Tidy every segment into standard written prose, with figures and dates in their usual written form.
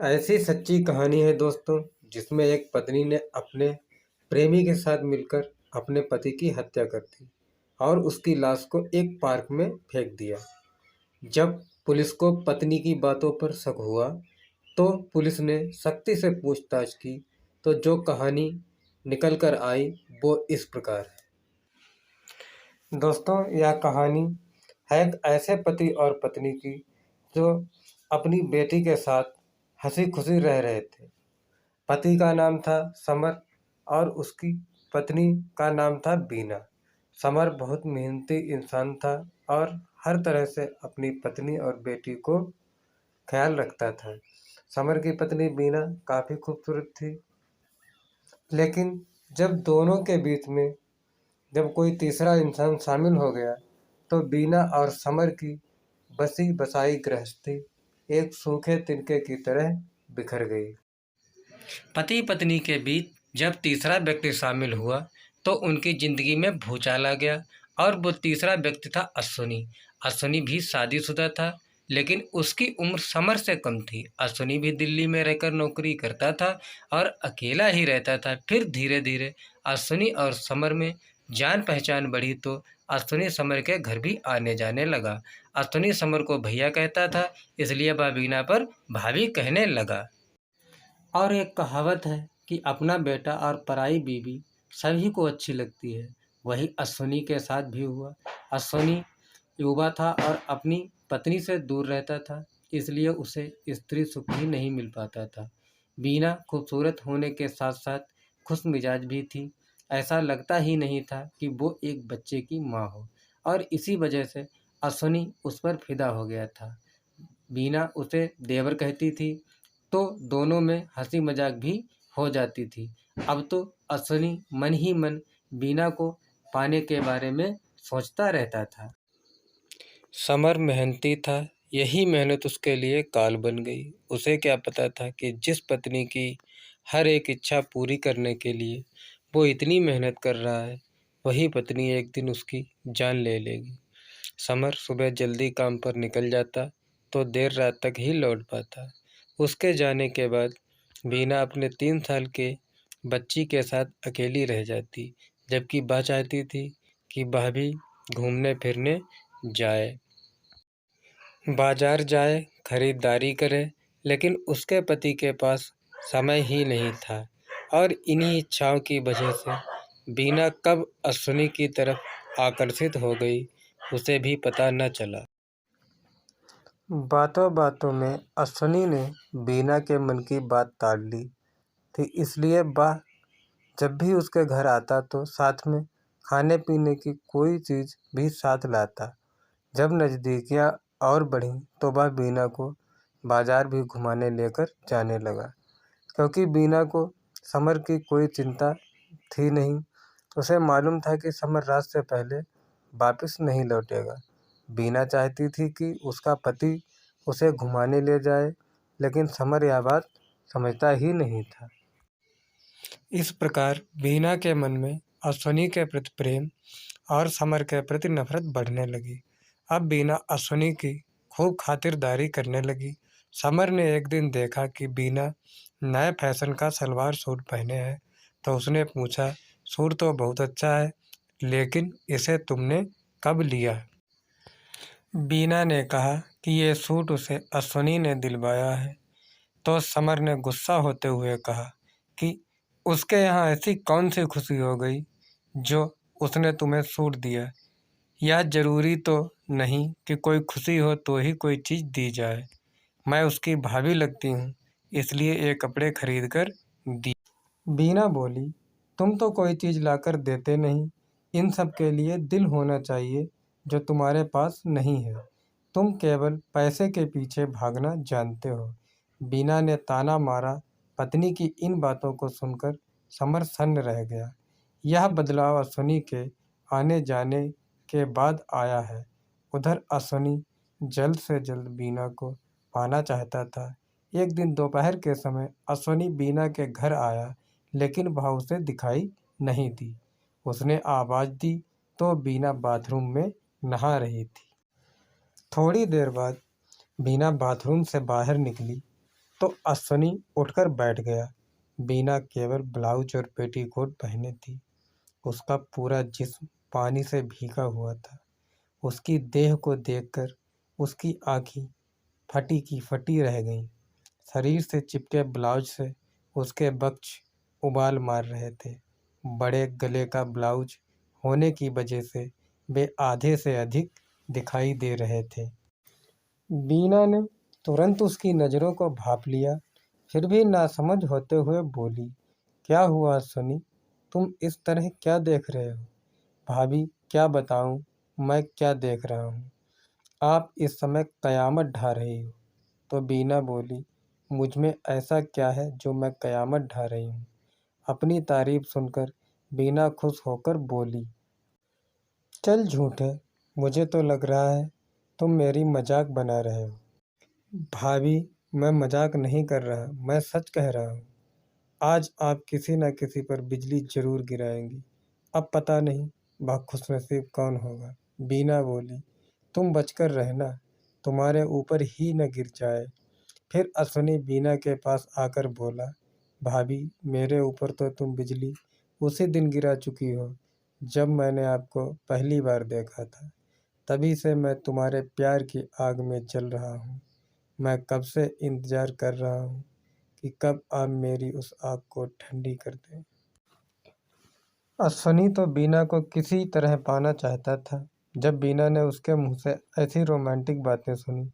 ऐसी सच्ची कहानी है दोस्तों, जिसमें एक पत्नी ने अपने प्रेमी के साथ मिलकर अपने पति की हत्या कर दी और उसकी लाश को एक पार्क में फेंक दिया। जब पुलिस को पत्नी की बातों पर शक हुआ तो पुलिस ने सख्ती से पूछताछ की, तो जो कहानी निकल कर आई वो इस प्रकार है। दोस्तों, यह कहानी है एक ऐसे पति और पत्नी की जो अपनी बेटी के साथ हंसी खुशी रह रहे थे। पति का नाम था समर और उसकी पत्नी का नाम था बीना। समर बहुत मेहनती इंसान था और हर तरह से अपनी पत्नी और बेटी को ख्याल रखता था। समर की पत्नी बीना काफ़ी खूबसूरत थी, लेकिन जब दोनों के बीच में जब कोई तीसरा इंसान शामिल हो गया तो बीना और समर की बसी बसाई गृहस्थी एक सूखे तिनके की तरह बिखर गई। पति पत्नी के बीच जब तीसरा व्यक्ति शामिल हुआ तो उनकी जिंदगी में भूचाल आ गया। और वो तीसरा व्यक्ति था अश्विनी। अश्विनी भी शादीशुदा था, लेकिन उसकी उम्र समर से कम थी। अश्विनी भी दिल्ली में रहकर नौकरी करता था और अकेला ही रहता था। फिर धीरे धीरे अश्विनी और समर में जान पहचान बढ़ी तो अश्विनी समर के घर भी आने जाने लगा। अश्विनी समर को भैया कहता था, इसलिए वह बीना पर भाभी कहने लगा। और एक कहावत है कि अपना बेटा और पराई बीवी सभी को अच्छी लगती है। वही अश्विनी के साथ भी हुआ। अश्विनी युवा था और अपनी पत्नी से दूर रहता था, इसलिए उसे स्त्री सुख भी नहीं मिल पाता था। बीना खूबसूरत होने के साथ साथ खुश मिजाज भी थी। ऐसा लगता ही नहीं था कि वो एक बच्चे की माँ हो, और इसी वजह से अश्विनी उस पर फिदा हो गया था। बीना उसे देवर कहती थी, तो दोनों में हंसी मजाक भी हो जाती थी। अब तो अश्विनी मन ही मन बीना को पाने के बारे में सोचता रहता था। समर मेहनती था, यही मेहनत उसके लिए काल बन गई। उसे क्या पता था कि जिस पत्नी की हर एक इच्छा पूरी करने के लिए वो इतनी मेहनत कर रहा है, वही पत्नी एक दिन उसकी जान ले लेगी। समर सुबह जल्दी काम पर निकल जाता तो देर रात तक ही लौट पाता। उसके जाने के बाद बीना अपने 3 साल के बच्ची के साथ अकेली रह जाती, जबकि वह चाहती थी कि वह भी घूमने फिरने जाए, बाजार जाए, खरीदारी करे, लेकिन उसके पति के पास समय ही नहीं था। और इन्हीं इच्छाओं की वजह से बीना कब अश्विनी की तरफ आकर्षित हो गई, उसे भी पता न चला। बातों बातों में अश्विनी ने बीना के मन की बात ताड़ ली थी, इसलिए वह जब भी उसके घर आता तो साथ में खाने पीने की कोई चीज़ भी साथ लाता। जब नज़दीकियाँ और बढ़ीं तो वह बीना को बाजार भी घुमाने लेकर जाने लगा, क्योंकि बीना को समर की कोई चिंता थी नहीं। उसे मालूम था कि समर रात से पहले वापस नहीं लौटेगा। बीना चाहती थी कि उसका पति उसे घुमाने ले जाए, लेकिन समर यह बात समझता ही नहीं था। इस प्रकार बीना के मन में अश्विनी के प्रति प्रेम और समर के प्रति नफरत बढ़ने लगी। अब बीना अश्विनी की खूब खातिरदारी करने लगी। समर ने एक दिन देखा कि बीना नए फैशन का सलवार सूट पहने है, तो उसने पूछा, सूट तो बहुत अच्छा है, लेकिन इसे तुमने कब लिया? बीना ने कहा कि ये सूट उसे अश्विनी ने दिलवाया है। तो समर ने गुस्सा होते हुए कहा कि उसके यहाँ ऐसी कौन सी खुशी हो गई जो उसने तुम्हें सूट दिया? यह जरूरी तो नहीं कि कोई खुशी हो तो ही कोई चीज़ दी जाए। मैं उसकी भाभी लगती हूँ, इसलिए ये कपड़े खरीद कर दी। बीना बोली, तुम तो कोई चीज़ लाकर देते नहीं। इन सब के लिए दिल होना चाहिए, जो तुम्हारे पास नहीं है। तुम केवल पैसे के पीछे भागना जानते हो। बीना ने ताना मारा। पत्नी की इन बातों को सुनकर समर सन्न रह गया। यह बदलाव अश्विनी के आने जाने के बाद आया है। उधर अश्विनी जल्द से जल्द बीना को पाना चाहता था। एक दिन दोपहर के समय अश्विनी बीना के घर आया, लेकिन वह उसे दिखाई नहीं दी। उसने आवाज़ दी तो बीना बाथरूम में नहा रही थी। थोड़ी देर बाद बीना बाथरूम से बाहर निकली तो अश्विनी उठकर बैठ गया। बीना केवल ब्लाउज और पेटीकोट पहने थी। उसका पूरा जिस्म पानी से भीगा हुआ था। उसकी देह को देखकर उसकी आंखें फटी की फटी रह गईं। शरीर से चिपके ब्लाउज से उसके वक्ष उबाल मार रहे थे। बड़े गले का ब्लाउज होने की वजह से वे आधे से अधिक दिखाई दे रहे थे। बीना ने तुरंत उसकी नज़रों को भांप लिया, फिर भी नासमझ होते हुए बोली, क्या हुआ अश्विनी? तुम इस तरह क्या देख रहे हो? भाभी, क्या बताऊं मैं क्या देख रहा हूँ? आप इस समय कयामत ढा रही हो। तो बीना बोली, मुझ में ऐसा क्या है जो मैं कयामत ढा रही हूँ? अपनी तारीफ सुनकर बीना खुश होकर बोली, चल झूठे, मुझे तो लग रहा है तुम मेरी मजाक बना रहे हो। भाभी, मैं मजाक नहीं कर रहा, मैं सच कह रहा हूँ। आज आप किसी न किसी पर बिजली जरूर गिराएंगी। अब पता नहीं वह खुशनसीब कौन होगा। बीना बोली, तुम बचकर रहना, तुम्हारे ऊपर ही न गिर जाए। फिर अश्विनी बीना के पास आकर बोला, भाभी, मेरे ऊपर तो तुम बिजली उसी दिन गिरा चुकी हो जब मैंने आपको पहली बार देखा था। तभी से मैं तुम्हारे प्यार की आग में जल रहा हूँ। मैं कब से इंतजार कर रहा हूँ कि कब आप मेरी उस आग को ठंडी कर दें। अश्विनी तो बीना को किसी तरह पाना चाहता था। जब बीना ने उसके मुंह से ऐसी रोमांटिक बातें सुनी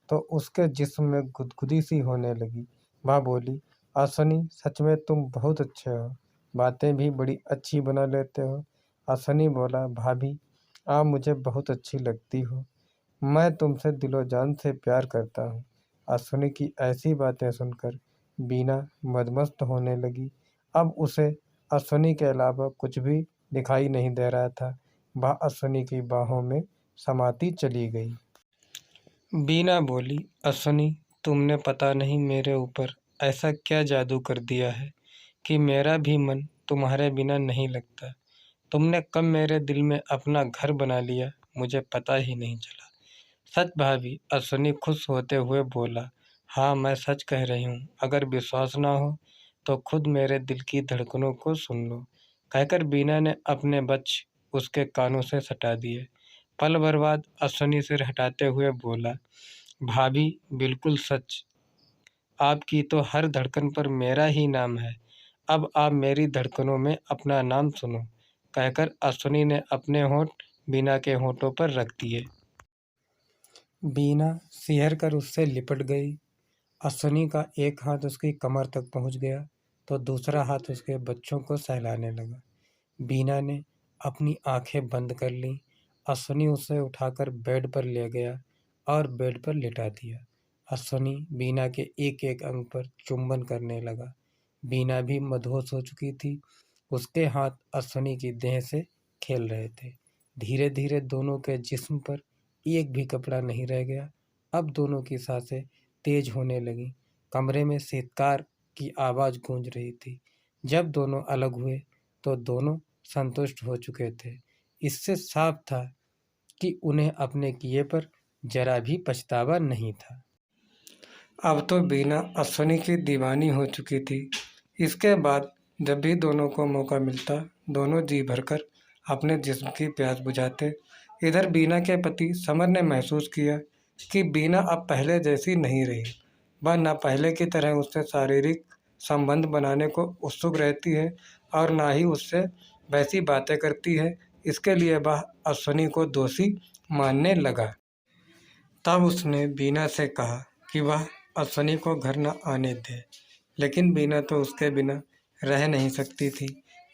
तो उसके जिस्म में गुदगुदी सी होने लगी। वह बोली, अश्विनी, सच में तुम बहुत अच्छे हो, बातें भी बड़ी अच्छी बना लेते हो। अश्विनी बोला, भाभी, आप मुझे बहुत अच्छी लगती हो, मैं तुमसे दिलो जान से प्यार करता हूँ। अश्विनी की ऐसी बातें सुनकर बीना मदमस्त होने लगी। अब उसे अश्विनी के अलावा कुछ भी दिखाई नहीं दे रहा था। वह अश्विनी की बाहों में समाती चली गई। बीना बोली, अश्विनी, तुमने पता नहीं मेरे ऊपर ऐसा क्या जादू कर दिया है कि मेरा भी मन तुम्हारे बिना नहीं लगता। तुमने कब मेरे दिल में अपना घर बना लिया, मुझे पता ही नहीं चला। सच भाभी, अश्विनी खुश होते हुए बोला, हाँ, मैं सच कह रही हूँ। अगर विश्वास ना हो तो खुद मेरे दिल की धड़कनों को सुन लो। कहकर बीना ने अपने बच्चे उसके कानों से सटा दिए। पल भर बाद अश्विनी सिर हटाते हुए बोला, भाभी, बिल्कुल सच। आपकी तो हर धड़कन पर मेरा ही नाम है। अब आप मेरी धड़कनों में अपना नाम सुनो। कहकर अश्विनी ने अपने होंठ बीना के होंठों पर रख दिए। बीना सिहर कर उससे लिपट गई। अश्विनी का एक हाथ उसकी कमर तक पहुंच गया तो दूसरा हाथ उसके बच्चों को सहलाने लगा। बीना ने अपनी आंखें बंद कर लीं। अश्विनी उसे उठाकर बेड पर ले गया और बेड पर लिटा दिया। अश्विनी बीना के एक एक अंग पर चुंबन करने लगा। बीना भी मदहोश हो चुकी थी। उसके हाथ अश्विनी की देह से खेल रहे थे। धीरे धीरे दोनों के जिस्म पर एक भी कपड़ा नहीं रह गया। अब दोनों की सांसें तेज होने लगीं। कमरे में सीत्कार की आवाज़ गूंज रही थी। जब दोनों अलग हुए तो दोनों संतुष्ट हो चुके थे। इससे साफ था कि उन्हें अपने किए पर जरा भी पछतावा नहीं था। अब तो बीना अश्विनी की दीवानी हो चुकी थी। इसके बाद जब भी दोनों को मौका मिलता, दोनों जी भरकर अपने जिस्म की प्यास बुझाते। इधर बीना के पति समर ने महसूस किया कि बीना अब पहले जैसी नहीं रही। वह न पहले की तरह उससे शारीरिक संबंध बनाने को उत्सुक रहती है और ना ही उससे वैसी बातें करती है। इसके लिए वह अश्विनी को दोषी मानने लगा। तब उसने बीना से कहा कि वह अश्विनी को घर न आने दे, लेकिन बीना तो उसके बिना रह नहीं सकती थी,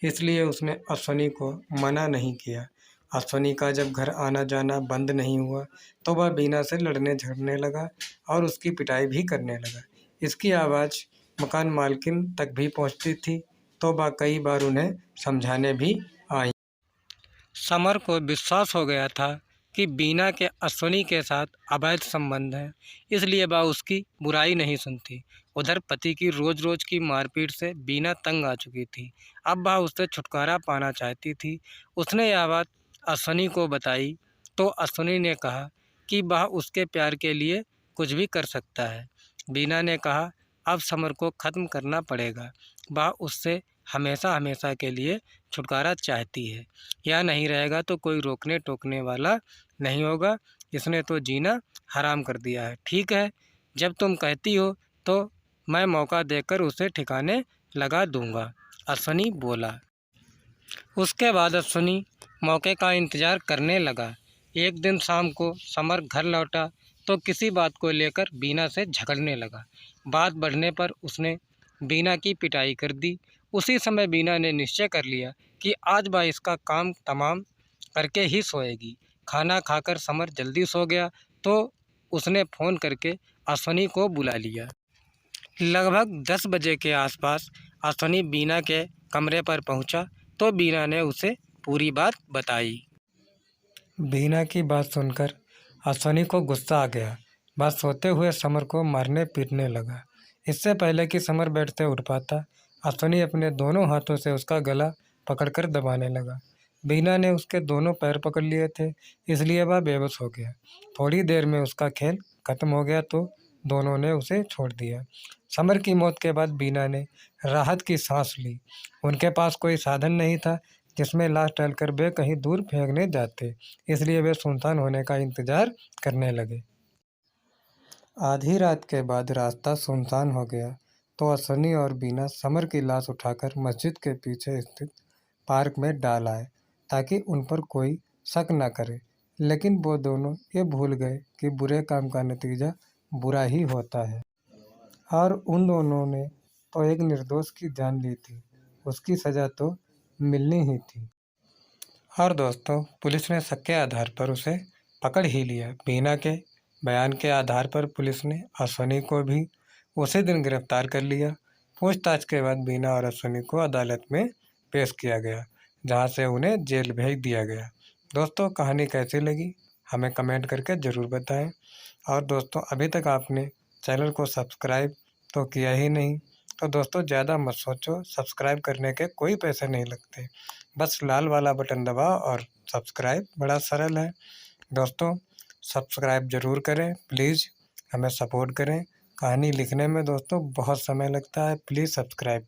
इसलिए उसने अश्विनी को मना नहीं किया। अश्विनी का जब घर आना जाना बंद नहीं हुआ तो वह बीना से लड़ने झगड़ने लगा और उसकी पिटाई भी करने लगा। इसकी आवाज़ मकान मालकिन तक भी पहुंचती थी तो वह कई बार उन्हें समझाने भी आई। समर को विश्वास हो गया था कि बीना के अश्विनी के साथ अवैध संबंध है, इसलिए वह उसकी बुराई नहीं सुनती। उधर पति की रोज रोज की मारपीट से बीना तंग आ चुकी थी। अब वह उससे छुटकारा पाना चाहती थी। उसने यह बात अश्विनी को बताई तो अश्विनी ने कहा कि वह उसके प्यार के लिए कुछ भी कर सकता है। बीना ने कहा अब समर को ख़त्म करना पड़ेगा। वह उससे हमेशा हमेशा के लिए छुटकारा चाहती है। यह नहीं रहेगा तो कोई रोकने टोकने वाला नहीं होगा। इसने तो जीना हराम कर दिया है। ठीक है, जब तुम कहती हो तो मैं मौका देकर उसे ठिकाने लगा दूंगा, अश्वनी बोला। उसके बाद अश्वनी मौके का इंतज़ार करने लगा। एक दिन शाम को समर घर लौटा तो किसी बात को लेकर बीना से झगड़ने लगा। बात बढ़ने पर उसने बीना की पिटाई कर दी। उसी समय बीना ने निश्चय कर लिया कि आज वह इसका काम तमाम करके ही सोएगी। खाना खाकर समर जल्दी सो गया तो उसने फ़ोन करके अश्वनी को बुला लिया। लगभग 10 बजे के आसपास अश्वनी बीना के कमरे पर पहुंचा तो बीना ने उसे पूरी बात बताई। बीना की बात सुनकर अश्वनी को गुस्सा आ गया। वह सोते हुए समर को मारने पीटने लगा। इससे पहले कि समर बेड से उठ पाता, अश्वनी अपने दोनों हाथों से उसका गला पकड़कर दबाने लगा। बीना ने उसके दोनों पैर पकड़ लिए थे, इसलिए वह बेबस हो गया। थोड़ी देर में उसका खेल खत्म हो गया तो दोनों ने उसे छोड़ दिया। समर की मौत के बाद बीना ने राहत की सांस ली। उनके पास कोई साधन नहीं था जिसमें लाश डालकर वे कहीं दूर फेंकने जाते, इसलिए वे सुनसान होने का इंतजार करने लगे। आधी रात के बाद रास्ता सुनसान हो गया तो अश्वनी और बीना समर की लाश उठाकर मस्जिद के पीछे स्थित पार्क में डाल आए ताकि उन पर कोई शक न करे। लेकिन वो दोनों ये भूल गए कि बुरे काम का नतीजा बुरा ही होता है और उन दोनों ने तो एक निर्दोष की जान ली थी, उसकी सज़ा तो मिलनी ही थी। और दोस्तों, पुलिस ने शक के आधार पर उसे पकड़ ही लिया। बीना के बयान के आधार पर पुलिस ने अश्वनी को भी उसी दिन गिरफ्तार कर लिया। पूछताछ के बाद बीना और अश्वनी को अदालत में पेश किया गया, जहां से उन्हें जेल भेज दिया गया। दोस्तों, कहानी कैसी लगी हमें कमेंट करके ज़रूर बताएं। और दोस्तों, अभी तक आपने चैनल को सब्सक्राइब तो किया ही नहीं तो दोस्तों ज़्यादा मत सोचो, सब्सक्राइब करने के कोई पैसे नहीं लगते। बस लाल वाला बटन दबाओ और सब्सक्राइब, बड़ा सरल है। दोस्तों, सब्सक्राइब ज़रूर करें प्लीज़, हमें सपोर्ट करें। कहानी लिखने में दोस्तों बहुत समय लगता है, प्लीज़ सब्सक्राइब